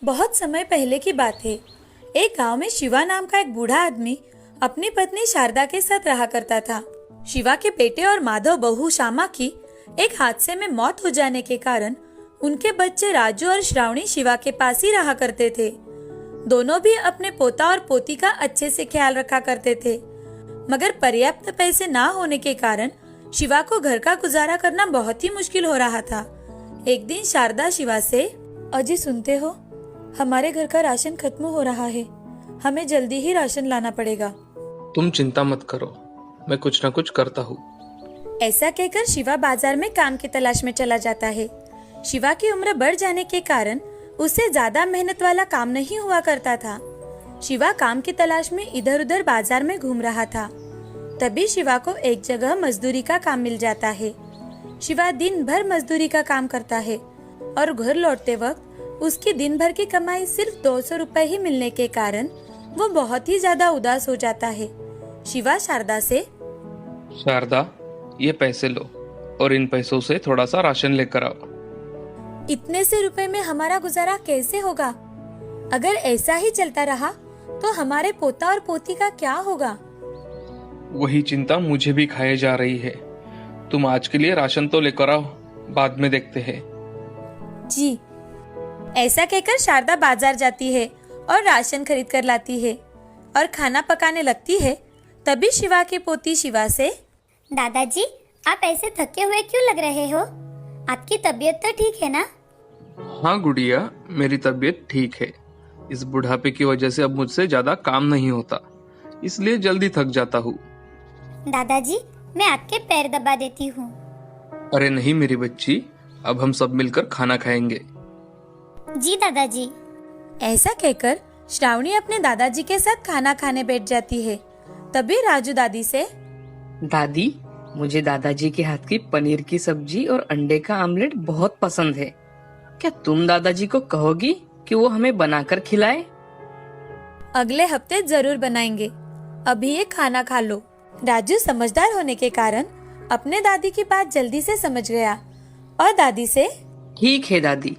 बहुत समय पहले की बात है। एक गांव में शिवा नाम का एक बूढ़ा आदमी अपनी पत्नी शारदा के साथ रहा करता था। शिवा के बेटे और माधव बहू श्यामा की एक हादसे में मौत हो जाने के कारण उनके बच्चे राजू और श्रावणी शिवा के पास ही रहा करते थे। दोनों भी अपने पोता और पोती का अच्छे से ख्याल रखा करते थे, मगर पर्याप्त पैसे ना होने के कारण शिवा को घर का गुजारा करना बहुत ही मुश्किल हो रहा था। एक दिन शारदा शिवा से, अजी सुनते हो, हमारे घर का राशन खत्म हो रहा है, हमें जल्दी ही राशन लाना पड़ेगा। तुम चिंता मत करो, मैं कुछ न कुछ करता हूँ। ऐसा कहकर शिवा बाजार में काम की तलाश में चला जाता है। शिवा की उम्र बढ़ जाने के कारण उससे ज्यादा मेहनत वाला काम नहीं हुआ करता था। शिवा काम की तलाश में इधर उधर बाजार में घूम रहा था। तभी शिवा को एक जगह मजदूरी का काम मिल जाता है। शिवा दिन भर मजदूरी का काम करता है और घर लौटते वक्त उसकी दिन भर की कमाई सिर्फ 200 रुपए ही मिलने के कारण वो बहुत ही ज्यादा उदास हो जाता है। शिवा शारदा से, शारदा, ये पैसे लो और इन पैसों से थोड़ा सा राशन लेकर आओ। इतने से रुपए में हमारा गुजारा कैसे होगा? अगर ऐसा ही चलता रहा तो हमारे पोता और पोती का क्या होगा? वही चिंता मुझे भी खाए जा रही है। तुम आज के लिए राशन तो लेकर आओ, बाद में देखते हैं। जी। ऐसा कहकर शारदा बाजार जाती है और राशन खरीद कर लाती है और खाना पकाने लगती है। तभी शिवा की पोती शिवा से, दादाजी, आप ऐसे थके हुए क्यों लग रहे हो? आपकी तबीयत तो ठीक है ना? हाँ गुड़िया, मेरी तबीयत ठीक है। इस बुढ़ापे की वजह से अब मुझसे ज्यादा काम नहीं होता, इसलिए जल्दी थक जाता हूँ। दादाजी, मैं आपके पैर दबा देती हूँ। अरे नहीं मेरी बच्ची, अब हम सब मिलकर खाना खाएंगे। जी दादाजी। ऐसा कहकर श्रावणी अपने दादाजी के साथ खाना खाने बैठ जाती है। तभी राजू दादी से, दादी, मुझे दादाजी के हाथ की पनीर की सब्जी और अंडे का आमलेट बहुत पसंद है। क्या तुम दादाजी को कहोगी कि वो हमें बनाकर खिलाए? अगले हफ्ते जरूर बनाएंगे, अभी ये खाना खा लो। राजू समझदार होने के कारण अपने दादी की बात जल्दी से समझ गया और दादी से, ठीक है दादी।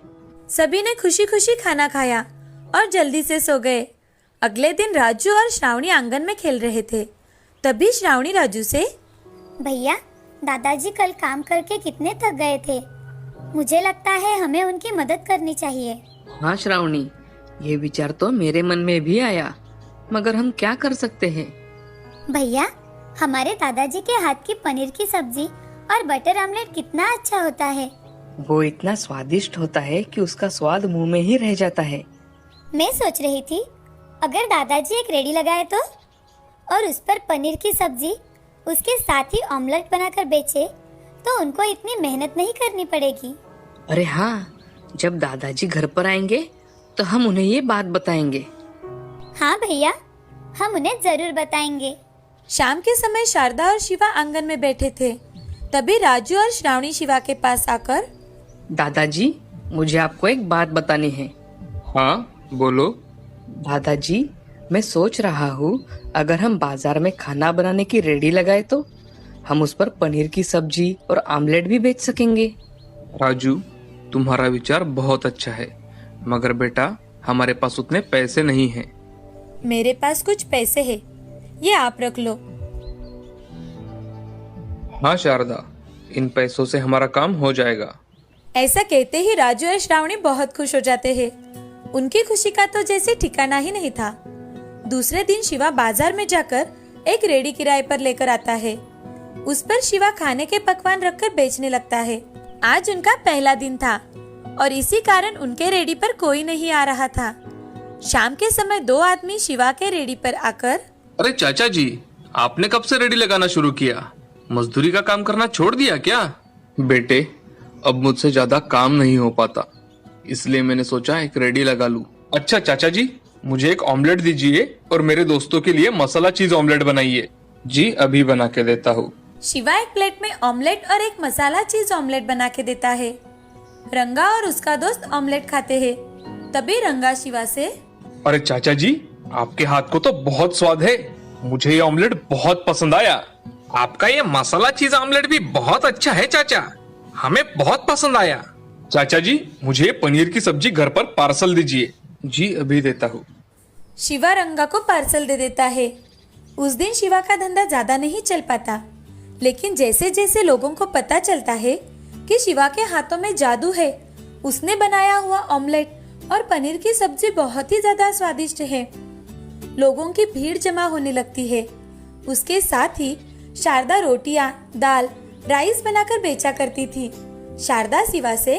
सभी ने खुशी खुशी खाना खाया और जल्दी से सो गए। अगले दिन राजू और श्रावणी आंगन में खेल रहे थे। तभी श्रावणी राजू से, भैया, दादाजी कल काम करके कितने थक गए थे। मुझे लगता है हमें उनकी मदद करनी चाहिए। हाँ श्रावणी, ये विचार तो मेरे मन में भी आया, मगर हम क्या कर सकते हैं? भैया, हमारे दादाजी के हाथ की पनीर की सब्जी और बटर आमलेट कितना अच्छा होता है। वो इतना स्वादिष्ट होता है कि उसका स्वाद मुंह में ही रह जाता है। मैं सोच रही थी, अगर दादाजी एक रेडी लगाए तो, और उस पर पनीर की सब्जी, उसके साथ ही ऑमलेट बनाकर बेचे तो उनको इतनी मेहनत नहीं करनी पड़ेगी। अरे हाँ, जब दादाजी घर पर आएंगे तो हम उन्हें ये बात बताएंगे। हाँ भैया, हम उन्हें जरूर बताएंगे। शाम के समय शारदा और शिवा आंगन में बैठे थे। तभी राजू और श्रावणी शिवा के पास आकर, दादाजी, मुझे आपको एक बात बतानी है। हाँ बोलो। दादाजी, मैं सोच रहा हूँ, अगर हम बाजार में खाना बनाने की रेडी लगाए तो हम उस पर पनीर की सब्जी और आमलेट भी बेच सकेंगे। राजू, तुम्हारा विचार बहुत अच्छा है, मगर बेटा हमारे पास उतने पैसे नहीं हैं। मेरे पास कुछ पैसे हैं, ये आप रख लो। हाँ शारदा, इन पैसों से हमारा काम हो जाएगा। ऐसा कहते ही राजू और श्रावणी बहुत खुश हो जाते हैं। उनकी खुशी का तो जैसे ठिकाना ही नहीं था। दूसरे दिन शिवा बाजार में जाकर एक रेडी किराए पर लेकर आता है। उस पर शिवा खाने के पकवान रखकर बेचने लगता है। आज उनका पहला दिन था और इसी कारण उनके रेडी पर कोई नहीं आ रहा था। शाम के समय दो आदमी शिवा के रेडी पर आकर, अरे चाचा जी, आपने कब से रेडी लगाना शुरू किया? मजदूरी का काम करना छोड़ दिया क्या? बेटे, अब मुझसे ज्यादा काम नहीं हो पाता, इसलिए मैंने सोचा एक रेडी लगा लूं। अच्छा चाचा जी, मुझे एक ऑमलेट दीजिए और मेरे दोस्तों के लिए मसाला चीज ऑमलेट बनाइए। जी अभी बना के देता हूँ। शिवा एक प्लेट में ऑमलेट और एक मसाला चीज ऑमलेट बना के देता है। रंगा और उसका दोस्त ऑमलेट खाते हैं। तभी रंगा शिवा से, अरे चाचा जी, आपके हाथ को तो बहुत स्वाद है, मुझे ये ऑमलेट बहुत पसंद आया। आपका ये मसाला चीज ऑमलेट भी बहुत अच्छा है चाचा, हमें बहुत पसंद आया। चाचा जी, मुझे पनीर की सब्जी घर पर पार्सल दीजिए, जी अभी देता हूँ। शिवा रंगा को पार्सल दे देता है। उस दिन शिवा का धंधा ज्यादा नहीं चल पाता, लेकिन जैसे जैसे लोगों को पता चलता है कि शिवा के हाथों में जादू है, उसने बनाया हुआ ऑमलेट और पनीर की सब्जी बहुत ही ज्यादा स्वादिष्ट है, लोगों की भीड़ जमा होने लगती है। उसके साथ ही शारदा रोटियां, दाल, राइस बनाकर बेचा करती थी। शारदा शिवा से,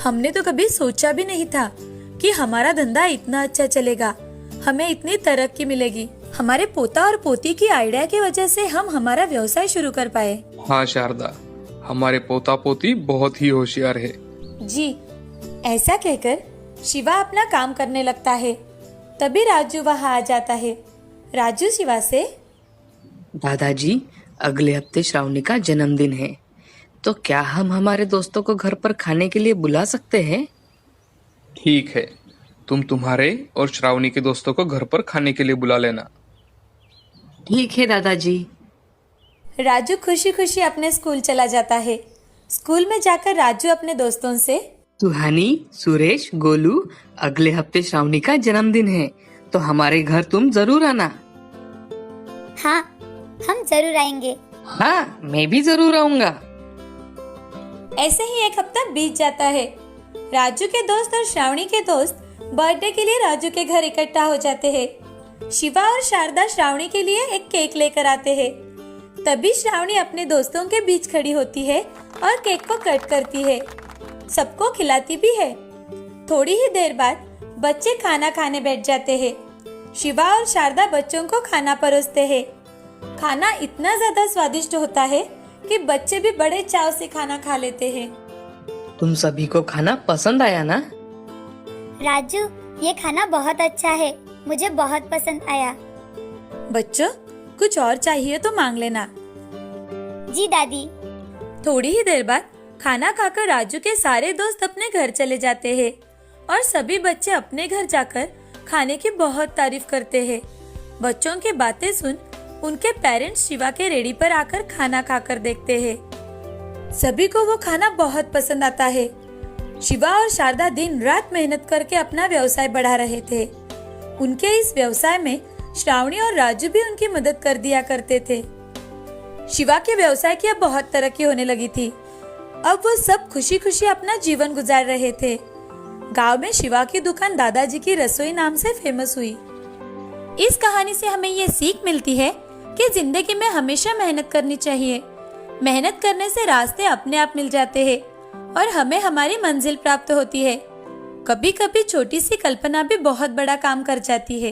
हमने तो कभी सोचा भी नहीं था कि हमारा धंधा इतना अच्छा चलेगा, हमें इतनी तरक्की मिलेगी। हमारे पोता और पोती की आइडिया की वजह से हम हमारा व्यवसाय शुरू कर पाए। हाँ शारदा, हमारे पोता पोती बहुत ही होशियार है। जी, ऐसा कहकर शिवा अपना काम करने लगता है। तभी राजू वहाँ आ जाता है। राजू शिवा से, दादाजी, अगले हफ्ते श्रावणी का जन्मदिन है, तो क्या हम हमारे दोस्तों को घर पर खाने के लिए बुला सकते हैं? ठीक है, तुम तुम्हारे और श्रावणी के दोस्तों को घर पर खाने के लिए बुला लेना। ठीक है दादाजी। राजू खुशी खुशी अपने स्कूल चला जाता है। स्कूल में जाकर राजू अपने दोस्तों से, सुहानी, सुरेश, गोलू, अगले हफ्ते श्रावणी का जन्मदिन है, तो हमारे घर तुम जरूर आना। हाँ, हम जरूर आएंगे। हाँ, मैं भी जरूर आऊंगा। ऐसे ही एक हफ्ता बीत जाता है। राजू के दोस्त और श्रावणी के दोस्त बर्थडे के लिए राजू के घर इकट्ठा हो जाते हैं। शिवा और शारदा श्रावणी के लिए एक केक लेकर आते हैं। तभी श्रावणी अपने दोस्तों के बीच खड़ी होती है और केक को कट करती है, सबको खिलाती भी है। थोड़ी ही देर बाद बच्चे खाना खाने बैठ जाते हैं। शिवा और शारदा बच्चों को खाना परोसते हैं। खाना इतना ज्यादा स्वादिष्ट होता है कि बच्चे भी बड़े चाव से खाना खा लेते हैं। तुम सभी को खाना पसंद आया ना? राजू, ये खाना बहुत अच्छा है, मुझे बहुत पसंद आया। बच्चों, कुछ और चाहिए तो मांग लेना। जी दादी। थोड़ी ही देर बाद खाना खाकर राजू के सारे दोस्त अपने घर चले जाते हैं और सभी बच्चे अपने घर जाकर खाने की बहुत तारीफ करते हैं। बच्चों की बातें सुन उनके पेरेंट्स शिवा के रेडी पर आकर खाना खाकर देखते हैं। सभी को वो खाना बहुत पसंद आता है। शिवा और शारदा दिन रात मेहनत करके अपना व्यवसाय बढ़ा रहे थे। उनके इस व्यवसाय में श्रावणी और राजू भी उनकी मदद कर दिया करते थे। शिवा के व्यवसाय की अब बहुत तरक्की होने लगी थी। अब वो सब खुशी खुशी अपना जीवन गुजार रहे थे। गांव में शिवा की दुकान दादाजी की रसोई नाम से फेमस हुई। इस कहानी से हमें ये सीख मिलती है कि जिंदगी में हमेशा मेहनत करनी चाहिए। मेहनत करने से रास्ते अपने आप मिल जाते हैं और हमें हमारी मंजिल प्राप्त होती है। कभी कभी छोटी सी कल्पना भी बहुत बड़ा काम कर जाती है।